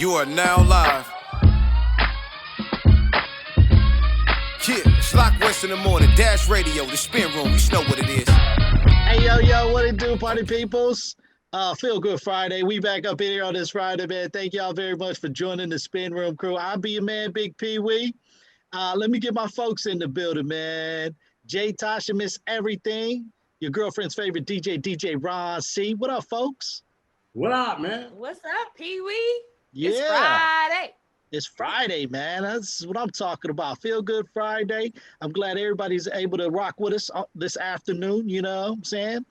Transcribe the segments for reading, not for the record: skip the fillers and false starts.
You are now live. Yeah, Schlock West in the morning, Dash Radio, the spin room, you know what it is. Hey, yo, what it do, party peoples? Feel Good Friday. We back up in here on this Friday, man. Thank y'all very much for joining the spin room crew. I'll be your man, Bigg Pwee. Let me get my folks in the building, man. Jay, Tasha, Miss Everything. Your girlfriend's favorite DJ Ron C. What up, folks? What up, man? What's up, Pee Wee? Yeah. It's Friday. It's Friday, man. That's what I'm talking about. Feel Good Friday. I'm glad everybody's able to rock with us this afternoon. You know what I'm saying?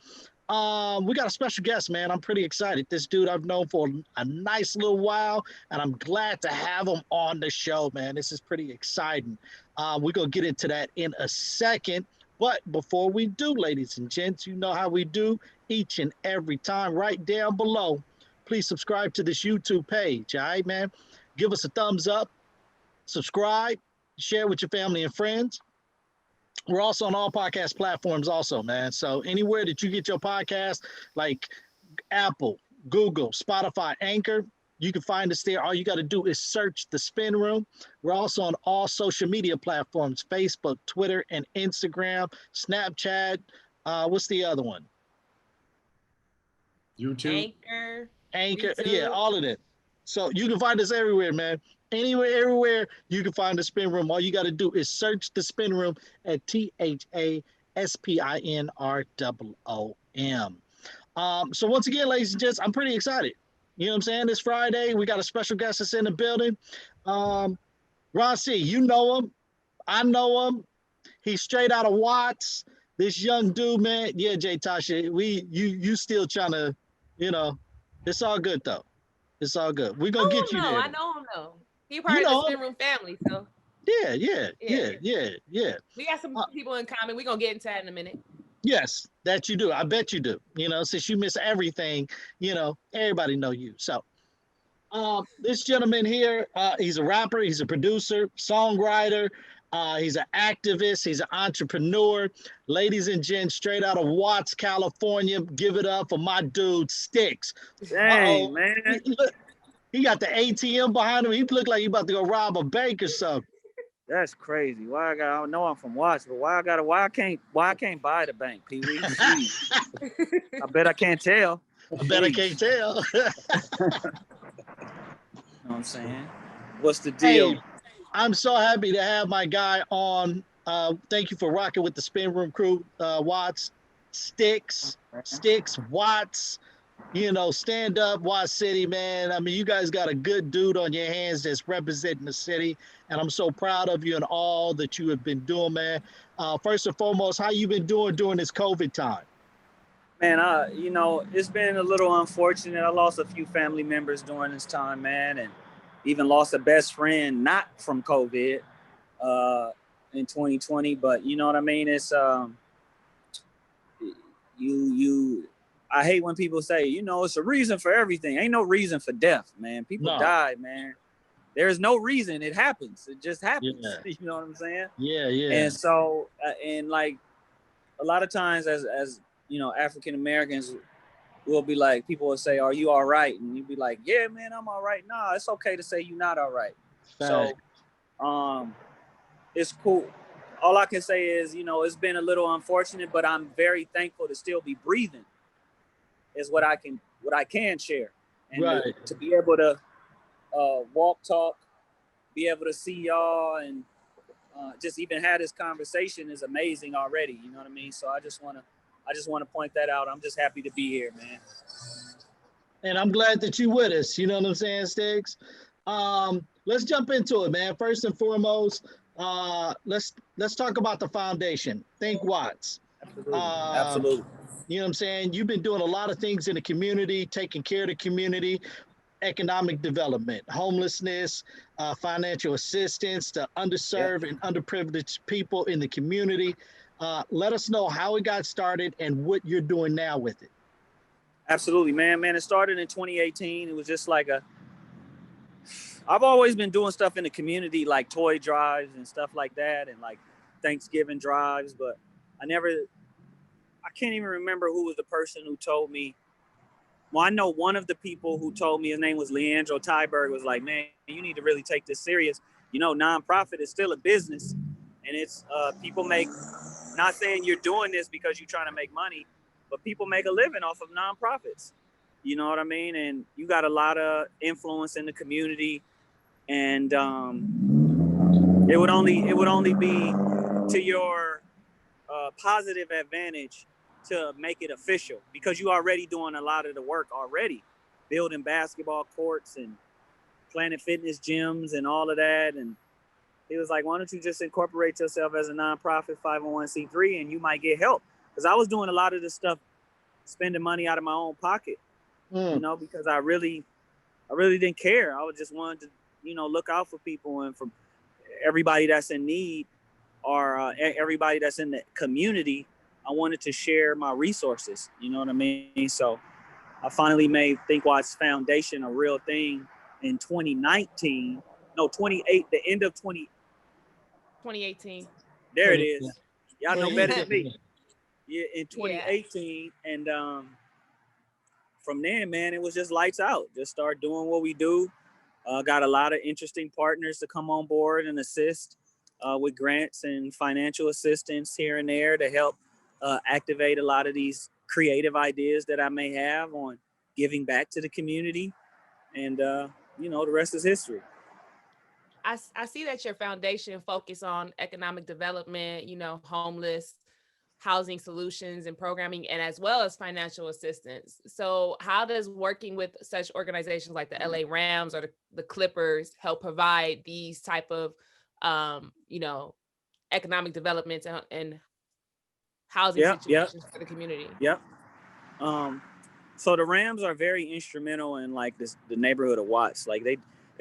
We got a special guest, man. I'm pretty excited. This dude I've known for a nice little while, and I'm glad to have him on the show, man. This is pretty exciting. We're going to get into that in a second. But before we do, ladies and gents, you know how we do each and every time. Right down below, please subscribe to this YouTube page. All right, man? Give us a thumbs up, subscribe, share with your family and friends. We're also on all podcast platforms also, man. So anywhere that you get your podcast, like Apple, Google, Spotify, Anchor, you can find us there. All you got to do is search The Spin Room. We're also on all social media platforms, Facebook, Twitter, and Instagram, Snapchat. What's the other one? YouTube. Anchor. YouTube. Yeah, all of it. So you can find us everywhere, man. Anywhere, everywhere you can find the Spin Room. All you got to do is search the Spin Room at THASPINROOM. So once again, ladies and gents, I'm pretty excited. You know what I'm saying? This Friday, we got a special guest that's in the building. Ron C., you know him. I know him. He's straight out of Watts. This young dude, man. Yeah, Jay, Tasha, you still trying to, you know, it's all good though. It's all good. We're gonna get you there. I know him though. He part of the Spin Room family, so Yeah. we got some people in common. We're gonna get into that in a minute. Yes, that you do. I bet you do. You know, since you miss everything, you know, everybody know you. So this gentleman here, he's a rapper, he's a producer, songwriter, he's an activist, he's an entrepreneur. Ladies and gents, straight out of Watts, California, give it up for my dude, Stix. Dang, man. He got the ATM behind him. He looked like he about to go rob a bank or something. That's crazy. I know I'm from Watts, but why I can't buy the bank, Pee Wee? I bet I can't tell. I bet I can't tell. You know what I'm saying? What's the deal? Hey, I'm so happy to have my guy on. Thank you for rocking with the Spin Room crew. Watts, Stix, Watts, you know, stand up, Watts City, man. I mean, you guys got a good dude on your hands that's representing the city, and I'm so proud of you and all that you have been doing, man. First and foremost, how you been doing during this COVID time? Man, you know, it's been a little unfortunate. I lost a few family members during this time, man, and even lost a best friend, not from COVID, in 2020. But you know what I mean? It's I hate when people say, you know, it's a reason for everything. Ain't no reason for death, man. People die, man. There's no reason. It happens. It just happens. Yeah. You know what I'm saying? Yeah. And so, and like a lot of times as you know, African Americans will be like, people will say, are you all right? And you'll be like, yeah, man, I'm all right. Nah, it's okay to say you're not all right. Fact. So it's cool. All I can say is, you know, it's been a little unfortunate, but I'm very thankful to still be breathing is what I can share. And right. to be able to walk, talk, be able to see y'all and just even have this conversation is amazing already. You know what I mean? So I just want to point that out. I'm just happy to be here, man. And I'm glad that you're with us. You know what I'm saying, Stix? Let's jump into it, man. First and foremost, let's talk about the foundation. Think Watts. Absolutely. You know what I'm saying? You've been doing a lot of things in the community, taking care of the community, economic development, homelessness, financial assistance to underserved and underprivileged people in the community. Let us know how it got started and what you're doing now with it. Absolutely, man. It started in 2018. It was just like I've always been doing stuff in the community, like toy drives and stuff like that, and like Thanksgiving drives, but I can't even remember who was the person who told me Well, I know one of the people who told me, his name was Leandro Tyberg, was like, man, you need to really take this serious. You know, nonprofit is still a business, and it's people make, not saying you're doing this because you're trying to make money, but people make a living off of nonprofits. You know what I mean? And you got a lot of influence in the community, and it would only be to your positive advantage to make it official, because you already doing a lot of the work already, building basketball courts and Planet Fitness gyms and all of that. And he was like, why don't you just incorporate yourself as a nonprofit 501c3 and you might get help? Because I was doing a lot of this stuff, spending money out of my own pocket, you know, because I really didn't care. I just wanted to, you know, look out for people and for everybody that's in need, or everybody that's in the community. I wanted to share my resources, you know what I mean? So I finally made Think Watch Foundation a real thing in 2019. No, 28, the end of 2018. There it is. Y'all know better than me. Yeah, in 2018. Yeah. And from there, man, it was just lights out. Just start doing what we do. Got a lot of interesting partners to come on board and assist with grants and financial assistance here and there to help activate a lot of these creative ideas that I may have on giving back to the community. And, you know, the rest is history. I see that your foundation focus on economic development, you know, homeless, housing solutions and programming, and as well as financial assistance. So how does working with such organizations like the LA Rams or the Clippers help provide these type of, you know, economic developments and housing situations for the community? Yep. So the Rams are very instrumental in like the neighborhood of Watts. Like they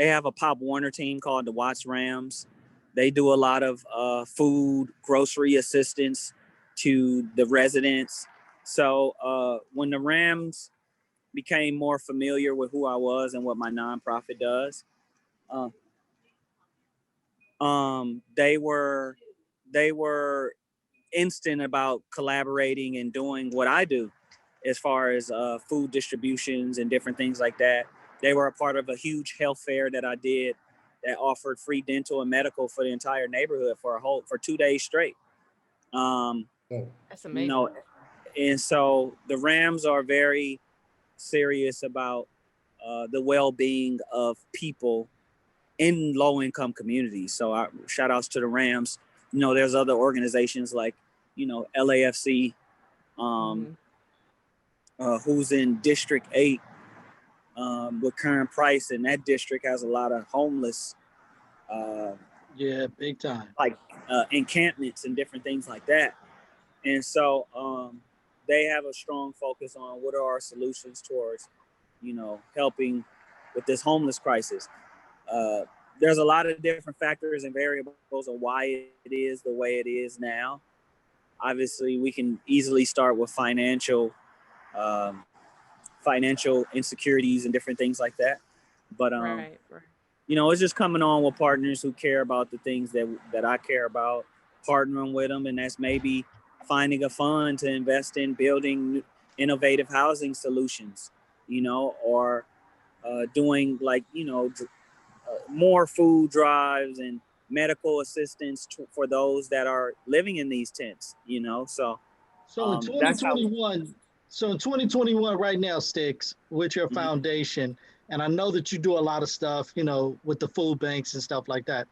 have a Pop Warner team called the Watts Rams. They do a lot of food, grocery assistance to the residents. So when the Rams became more familiar with who I was and what my nonprofit does, they were instant about collaborating and doing what I do as far as food distributions and different things like that. They were a part of a huge health fair that I did that offered free dental and medical for the entire neighborhood for 2 days straight. That's amazing. You know, and so the Rams are very serious about the well-being of people in low-income communities. So shout outs to the Rams. You know, there's other organizations like, you know, LAFC, who's in District 8 with Current Price, and that district has a lot of homeless. Big time. Like encampments and different things like that. And so they have a strong focus on what are our solutions towards, you know, helping with this homeless crisis. There's a lot of different factors and variables of why it is the way it is now. Obviously, we can easily start with financial insecurities and different things like that. But right. You know, it's just coming on with partners who care about the things that I care about, partnering with them, and that's maybe finding a fund to invest in building innovative housing solutions, you know, or doing like, you know, more food drives and medical assistance for those that are living in these tents, you know. So in 2021, in 2021 right now, Stix, with your foundation, and I know that you do a lot of stuff, you know, with the food banks and stuff like that.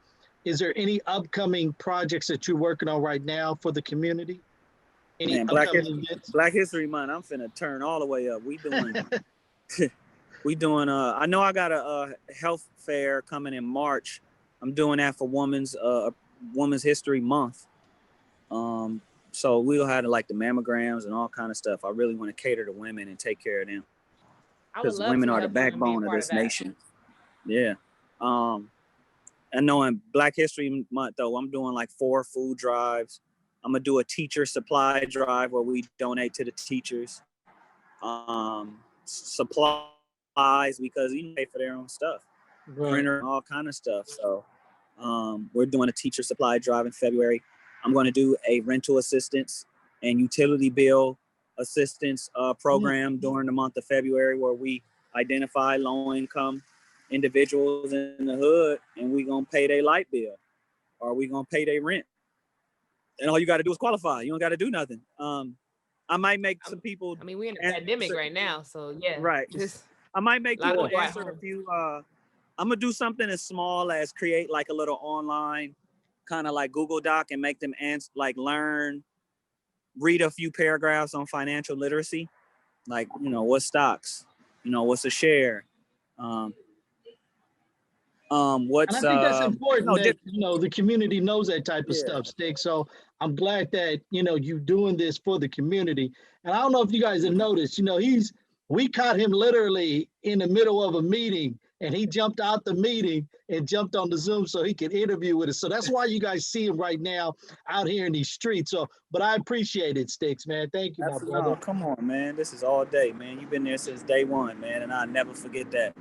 Is there any upcoming projects that you're working on right now for the community? Any Black History Month, I'm finna turn all the way up. We doing I know I got a health fair coming in March. I'm doing that for Women's History Month. So we'll have like the mammograms and all kind of stuff. I really want to cater to women and take care of them, because women are the backbone of this nation. Yeah. I know in Black History Month though, I'm doing like 4 food drives. I'm gonna do a teacher supply drive where we donate to the teachers. Supplies, because you pay for their own stuff, printer, all kind of stuff. So we're doing a teacher supply drive in February. I'm going to do a rental assistance and utility bill assistance program during the month of February where we identify low-income individuals in the hood, and we gonna pay their light bill or we gonna pay their rent. And all you got to do is qualify. You don't got to do nothing. I might make some people. I mean, we're in a pandemic right now, so yeah. Right. I might make people answer a few. I'm gonna do something as small as create like a little online kind of like Google Doc and make them answer, like read a few paragraphs on financial literacy, like, you know, what's stocks, you know, what's a share, what's and I think that's important that the community knows that type of Yeah. stuff, Stix. So I'm glad that you doing this for the community. And I don't know if you guys have noticed, we caught him literally in the middle of a meeting, and he jumped out the meeting and jumped on the Zoom so he could interview with us. So that's why you guys see him right now out here in these streets. So, but I appreciate it, Stix, man. Thank you, my brother. No, come on, man. This is all day, man. You've been there since day one, man, and I'll never forget that.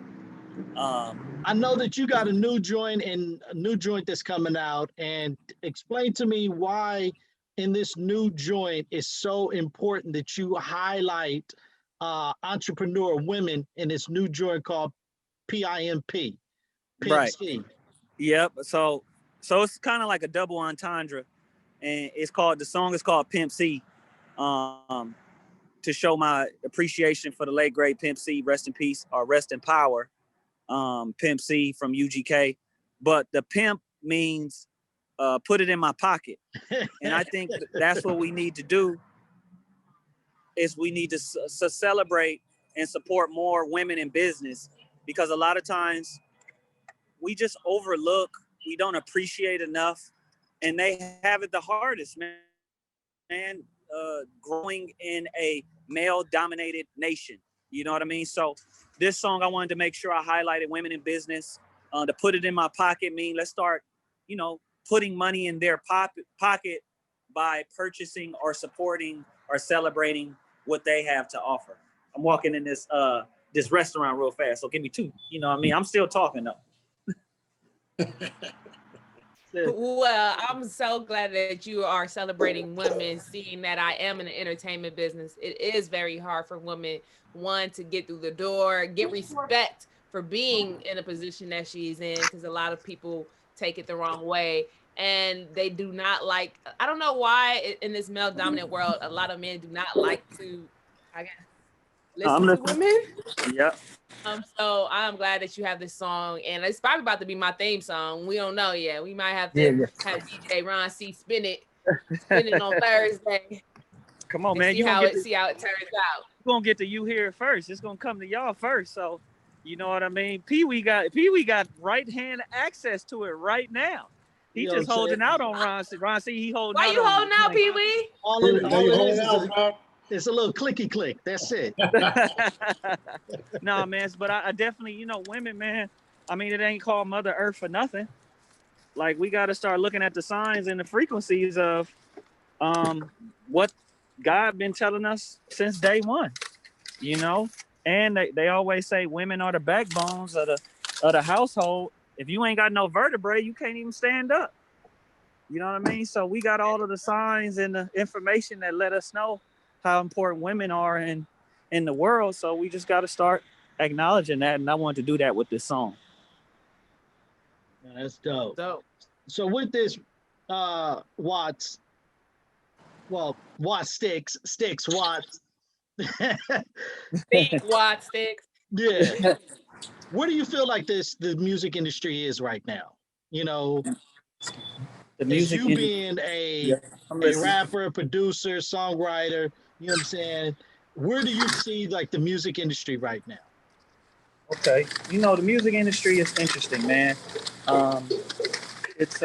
I know that you got a new joint that's coming out, and explain to me why in this new joint is so important that you highlight entrepreneur women in this new joint called PIMP. Right. Yep. So it's kind of like a double entendre, and the song is called Pimp C, to show my appreciation for the late great Pimp C, rest in peace or rest in power. Pimp C from UGK, but the pimp means put it in my pocket. And I think that's what we need to do, is we need to celebrate and support more women in business, because a lot of times we just overlook, we don't appreciate enough, and they have it the hardest, man, growing in a male-dominated nation. You know what I mean? So this song, I wanted to make sure I highlighted women in business. To put it in my pocket let's start, putting money in their pocket by purchasing or supporting or celebrating what they have to offer. I'm walking in this restaurant real fast, so give me two. You know what I mean? I'm still talking though. Well, I'm so glad that you are celebrating women, seeing that I am in the entertainment business. It is very hard for women, one, to get through the door, get respect for being in a position that she's in, because a lot of people take it the wrong way. And they do not like, I don't know why in this male dominant world, a lot of men do not like to, I guess, listen to women. Yep. So I'm glad that you have this song, and it's probably about to be my theme song. We don't know yet. We might have to have DJ Ron C spin it on Thursday. Come on, man. See how it turns out. We're gonna get to you here first. It's gonna come to y'all first. So you know what I mean? Pee Wee got right hand access to it right now. He just holding out on Ron C. Ron C, he holding out. Why you holding out, Pee Wee? All it is it's a little clicky click. That's it. No, man, but I definitely, women, man. I mean, it ain't called Mother Earth for nothing. Like, we got to start looking at the signs and the frequencies of what God been telling us since day one, And they always say women are the backbones of the household. If you ain't got no vertebrae, you can't even stand up. You know what I mean? So we got all of the signs and the information that let us know how important women are in the world. So we just got to start acknowledging that. And I wanted to do that with this song. That's dope. So with this, Watts, Stix, Watts. Stix. Yeah. Where do you feel like the music industry is right now? The music you being a rapper, producer, songwriter, you know what I'm saying? Where do you see like the music industry right now? Okay. The music industry is interesting, man. It's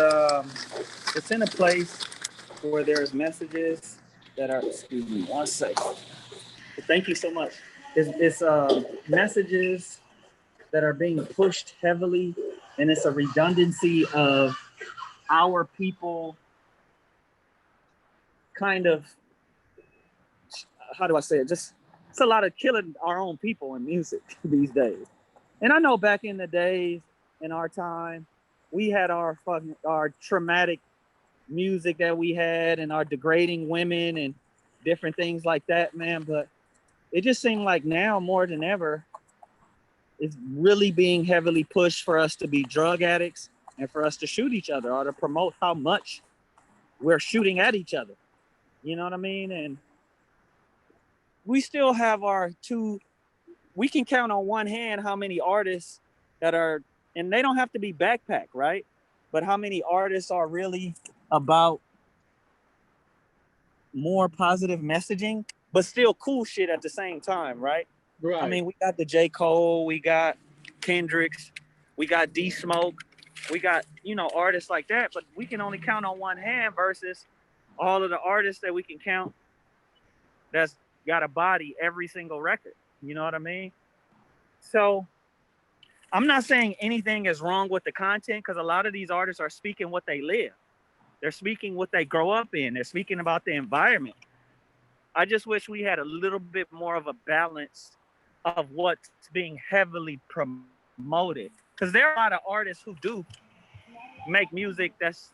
in a place where there's messages that are, excuse me, one second. Thank you so much. It's messages that are being pushed heavily, and it's a redundancy of our people kind of, how do I say it? Just, it's a lot of killing our own people in music these days. And I know back in the days, in our time, we had our traumatic music that we had, and our degrading women, different things like that, man. But it just seemed like now more than ever, it's really being heavily pushed for us to be drug addicts and for us to shoot each other or to promote how much we're shooting at each other. You know what I mean? And we still have we can count on one hand how many artists that are, and they don't have to be backpack, right? But how many artists are really about more positive messaging, but still cool shit at the same time, right? Right. I mean, we got the J. Cole, we got Kendricks, we got D Smoke, we got, artists like that, but we can only count on one hand versus all of the artists that we can count that's got a body every single record. You know what I mean? So I'm not saying anything is wrong with the content, because a lot of these artists are speaking what they live. They're speaking what they grow up in. They're speaking about the environment. I just wish we had a little bit more of a balance of what's being heavily promoted. Because there are a lot of artists who do make music that's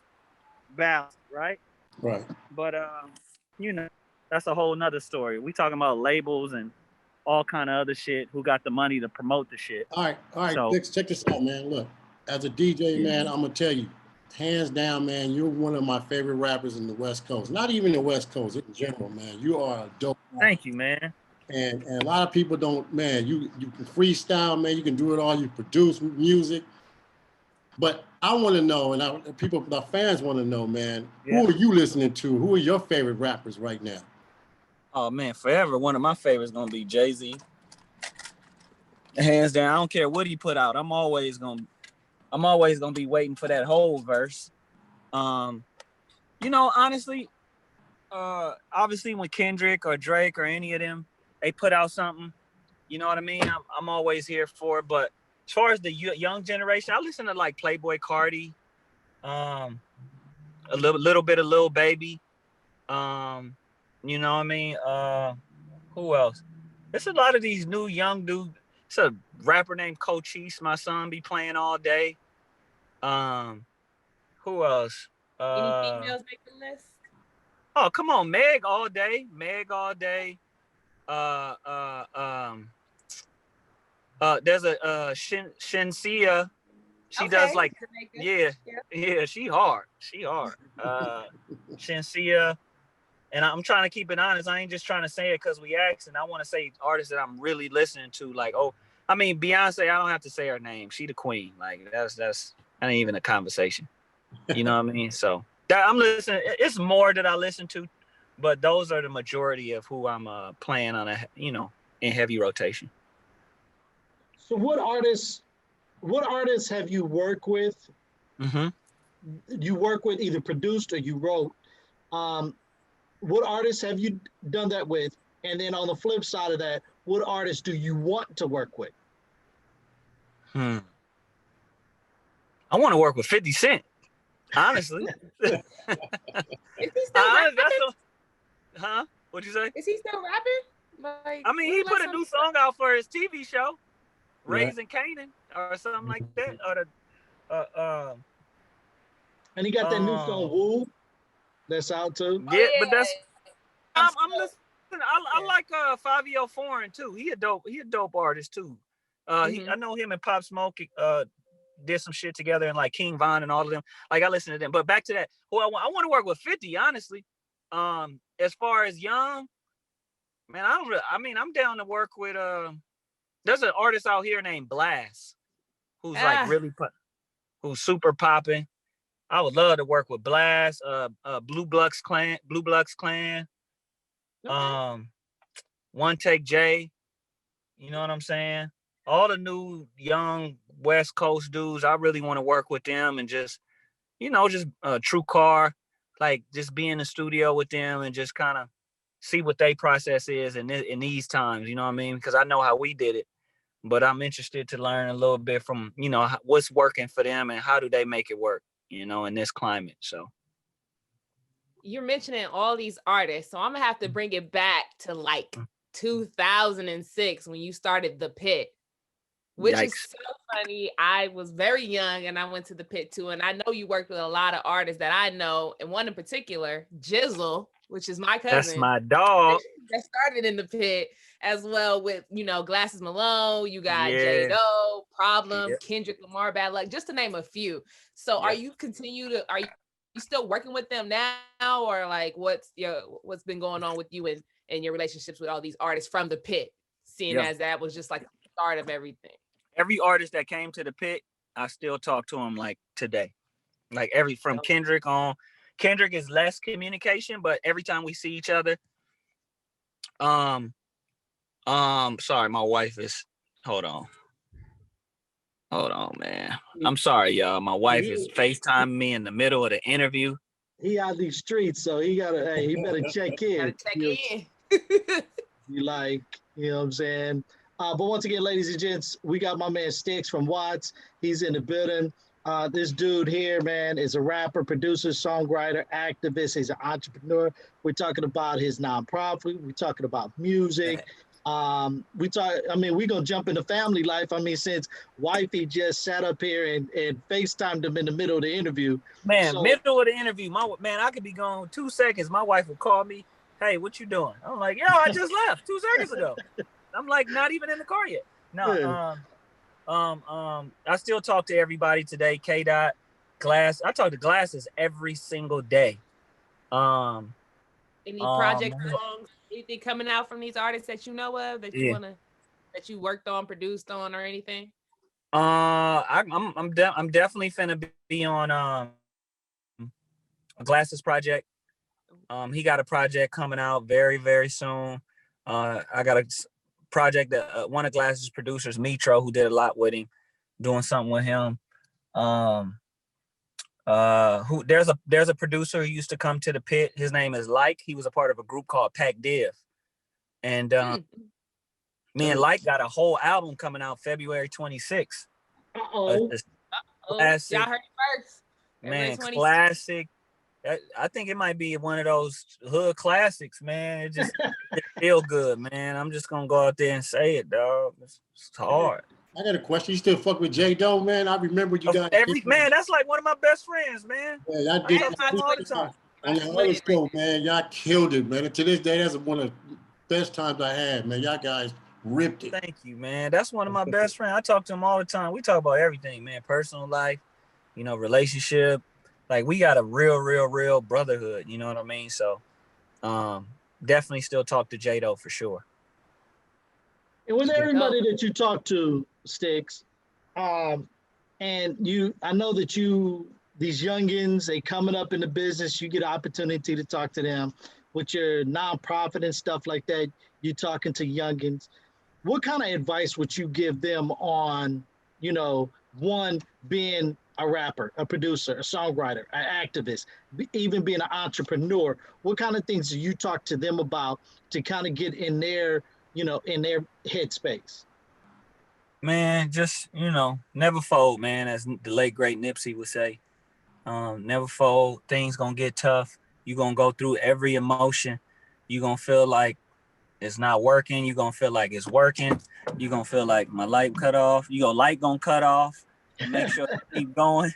balanced, right? Right. But, that's a whole nother story. We talking about labels and all kind of other shit who got the money to promote the shit. All right, So, Stix, check this out, man. Look, as a DJ, man, I'm gonna tell you, hands down, man, you're one of my favorite rappers in the West Coast. Not even the West Coast, in general, man. You are a dope rapper. Thank you, man. And a lot of people don't, man, you can freestyle, man, you can do it all, you produce music. But I want to know, and our fans want to know, man, who are you listening to? Who are your favorite rappers right now? Oh man, forever one of my favorites gonna be Jay-Z. Hands down. I don't care what he put out. I'm always gonna be waiting for that whole verse. Honestly, obviously when Kendrick or Drake or any of them, they put out something, you know what I mean? I'm always here for it. But as far as the young generation, I listen to like Playboy Cardi, a little bit of Lil Baby. You know what I mean? Who else? There's a lot of these new young dudes. It's a rapper named Cochise, my son be playing all day. Who else? Any females make the list? Oh, come on, Meg all day. There's a Shinsia. She does like, yeah, she hard. Shinsia. And I'm trying to keep it honest. I ain't just trying to say it because we asked, and I want to say artists that I'm really listening to. Like, Beyonce, I don't have to say her name. She the queen. Like, that ain't even a conversation. You know what I mean? So I'm listening. It's more that I listen to, but those are the majority of who I'm playing on in heavy rotation. So what artists have you worked with? Mm-hmm. You work with, either produced or you wrote. What artists have you done that with? And then on the flip side of that, what artists do you want to work with? I want to work with 50 Cent, honestly. Is he still rapping? Huh? What'd you say? Is he still rapping? Like, he put a new song out for his TV show, Raising Canaan, or something like that. Or and he got that new song Woo that's out too. Yeah, but that's I'm listening. I like 5EO Foreign too. He a dope artist too. I know him and Pop Smoke did some shit together, and like King Von and all of them. Like, I listen to them. But back to that, I want to work with 50, honestly. As far as young, man, I'm down to work with there's an artist out here named Blast, who's like really who's super popping. I would love to work with Blast, Blue Bloods Clan, okay. One Take J. You know what I'm saying? All the new young West Coast dudes, I really want to work with them and just True Car, like just be in the studio with them and just kind of see what their process is in these times. You know what I mean? Because I know how we did it, but I'm interested to learn a little bit from what's working for them and how do they make it work. In this climate. So you're mentioning all these artists, so I'm gonna have to bring it back to like 2006 when you started the Pit, which is so funny. I was very young and I went to the Pit too, and I know you worked with a lot of artists that I know, and one in particular, Jizzle. which is my cousin. That's my dog. That started in the pit as well with, you know, Glasses Malone. You got Yeah. J Doe, Problem, Yep. Kendrick Lamar, Bad Luck, just to name a few. So Yep. are you still working with them now, or like what's been going on with you and your relationships with all these artists from the pit, seeing as that was just like the start of everything? Every artist that came to the pit, I still talk to him like today. Like from Kendrick on. Kendrick is less communication, but every time we see each other, sorry, my wife is, hold on, man. I'm sorry, y'all. My wife is FaceTiming me in the middle of the interview. He out these streets, so he better check in. You like, you know what I'm saying? But once again, ladies and gents, we got my man Stix from Watts. He's in the building. This dude here, man, is a rapper, producer, songwriter, activist. He's an entrepreneur. We're talking about his nonprofit. We're talking about music. We're gonna jump into family life. I mean, since wifey just sat up here and FaceTimed him in the middle of the interview. Man, middle of the interview, I could be gone 2 seconds. My wife would call me, "Hey, what you doing?" I'm like, "Yo, I just left 2 seconds ago." I'm like, not even in the car yet. No, I still talk to everybody today. K Dot, Glass. I talk to Glasses every single day. Any project songs, anything coming out from these artists that you know of that you that you worked on, produced on, or anything? I'm definitely finna be on a Glasses project. He got a project coming out very, very soon. I got a project that one of Glasses producers, Metro, who did a lot with him, doing something with him. There's a producer who used to come to the pit. His name is Like. He was a part of a group called Pac Div. And me and Like got a whole album coming out February 26th. Classic. Y'all heard it first. Man, classic. I think it might be one of those hood classics, man. It feel good, man. I'm just gonna go out there and say it, dog. It's hard. I got a question. You still fuck with J Doe, man? I remember you guys. Man, that's like one of my best friends, man. Yeah, y'all did all the time. On the other show, man, y'all killed it, man. And to this day, that's one of the best times I had, man. Y'all guys ripped it. Thank you, man. That's one of my best friends. I talk to him all the time. We talk about everything, man. Personal life, relationship. Like, we got a real brotherhood. You know what I mean? So, definitely still talk to J Doe for sure. And with everybody that you talk to, Stix, and I know that these youngins, they coming up in the business, you get an opportunity to talk to them with your nonprofit and stuff like that. You talking to youngins. What kind of advice would you give them on, one, being a rapper, a producer, a songwriter, an activist, even being an entrepreneur? What kind of things do you talk to them about to kind of get in their, in their headspace? Man, just, never fold, man, as the late, great Nipsey would say. Never fold. Things gonna get tough. You're gonna go through every emotion. You're gonna feel like it's not working. You're gonna feel like it's working. You're gonna feel like my light cut off. Light gonna cut off. Make sure you keep going.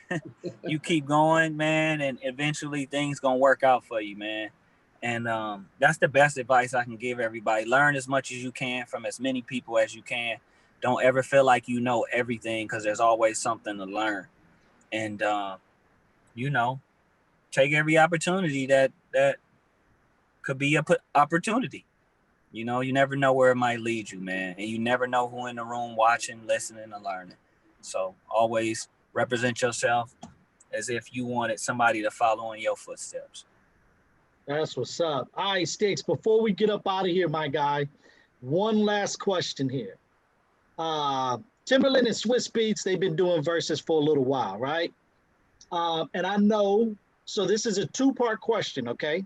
You keep going, man, and eventually things gonna work out for you, man. And that's the best advice I can give everybody. Learn as much as you can from as many people as you can. Don't ever feel like you know everything, because there's always something to learn. And take every opportunity that could be an opportunity. You never know where it might lead you, man. And you never know who in the room watching, listening, and learning. So always represent yourself as if you wanted somebody to follow in your footsteps. That's what's up. All right, Stix, before we get up out of here, my guy, one last question here. Timberland and Swiss Beats, they've been doing verses for a little while, right? And I know, so this is a two-part question, okay?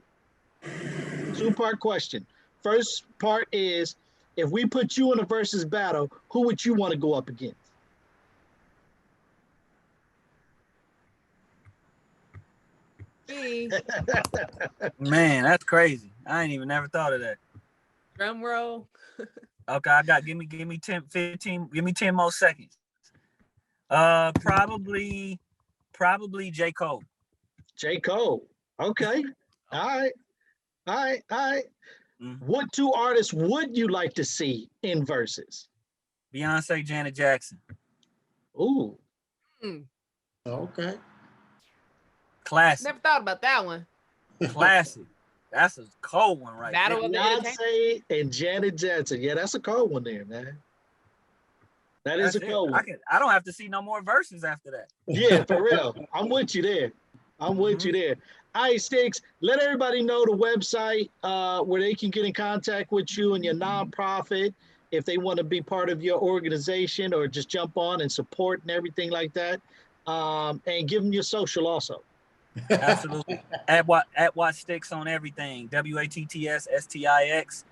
Two-part question. First part is, if we put you in a versus battle, who would you want to go up against? Man, that's crazy. I ain't even never thought of that. Drum roll. Okay, give me 10, 15, give me 10 more seconds. Probably J. Cole. J. Cole. Okay. All right. All right, all right. What two artists would you like to see in verses? Beyonce, Janet Jackson. Ooh. Okay. Classic. Never thought about that one. Classic. That's a cold one right Battle of the Entertainers. Beyonce and Janet Jackson. Yeah, that's a cold one there, man. That's a cold one. I don't have to see no more verses after that. Yeah, for real. I'm with you there. I'm with you there. All right, Stix, let everybody know the website where they can get in contact with you and your nonprofit if they want to be part of your organization or just jump on and support and everything like that. And give them your social also. Absolutely. At what Stix on everything. WATTSSTIX.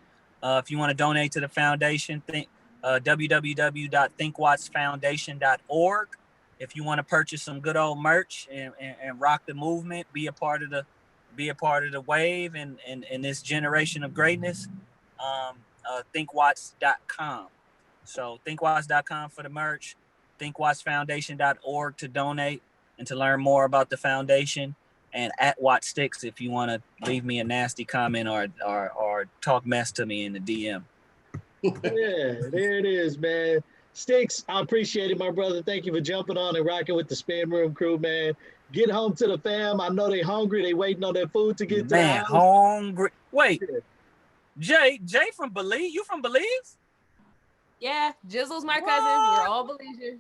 If you want to donate to the foundation, www.thinkwattsfoundation.org. If you want to purchase some good old merch and rock the movement, be a part of the wave and this generation of greatness, thinkwatts.com. So thinkwatts.com for the merch, thinkwattsfoundation.org to donate and to learn more about the foundation, and at Stix if you want to leave me a nasty comment or talk mess to me in the DM. Yeah, there it is, man. Stix, I appreciate it, my brother. Thank you for jumping on and rocking with the Spin Room crew, man. Get home to the fam. I know they hungry. They waiting on their food to get to the house. Hungry. Wait, Jay from Belize? You from Belize? Yeah, Jizzle's my cousin. We're all Belizean.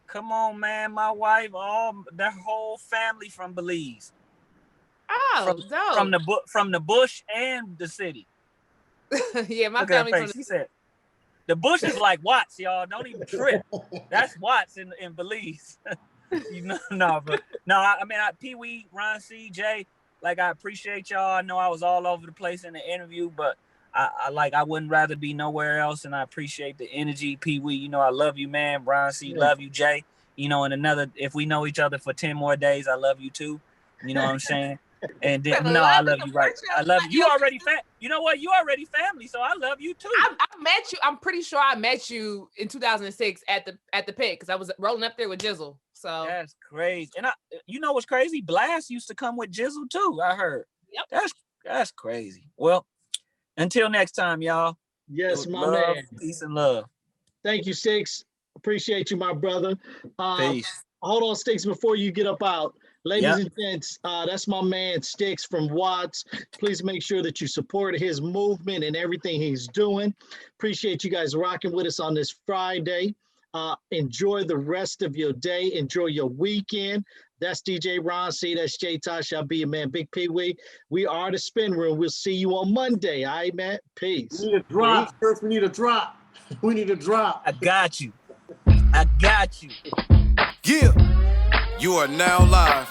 Come on, man. My wife, their whole family from Belize. Oh, dope. From the bush and the city. Yeah, my Look at family her from face. She said, the bush is like Watts, y'all. Don't even trip. That's Watts in Belize. I mean, Pee Wee, Ron C, Jay, like, I appreciate y'all. I know I was all over the place in the interview, but I wouldn't rather be nowhere else, and I appreciate the energy. Pee Wee, I love you, man. Ron C, love you, Jay. And if we know each other for 10 more days, I love you too. You know what I'm saying? And then, I love you, right? I love you. You already you know what? You already family, so I love you too. I met you. I'm pretty sure I met you in 2006 at the pit because I was rolling up there with Jizzle. So that's crazy. And you know what's crazy? Blast used to come with Jizzle too. I heard. Yep. That's crazy. Well, until next time, y'all. Yes, my man. Peace and love. Thank you, Stix. Appreciate you, my brother. Peace. Hold on, Stix, before you get up out. Ladies and gents, that's my man Stix from Watts. Please make sure that you support his movement and everything he's doing. Appreciate you guys rocking with us on this Friday. Enjoy the rest of your day. Enjoy your weekend. That's DJ Ron C. That's J Tosh. I'll be your man, Bigg Pwee. We are the Spin Room. We'll see you on Monday. All right, man. Peace. We need a drop. First, we need a drop. We need a drop. I got you. Yeah. You are now live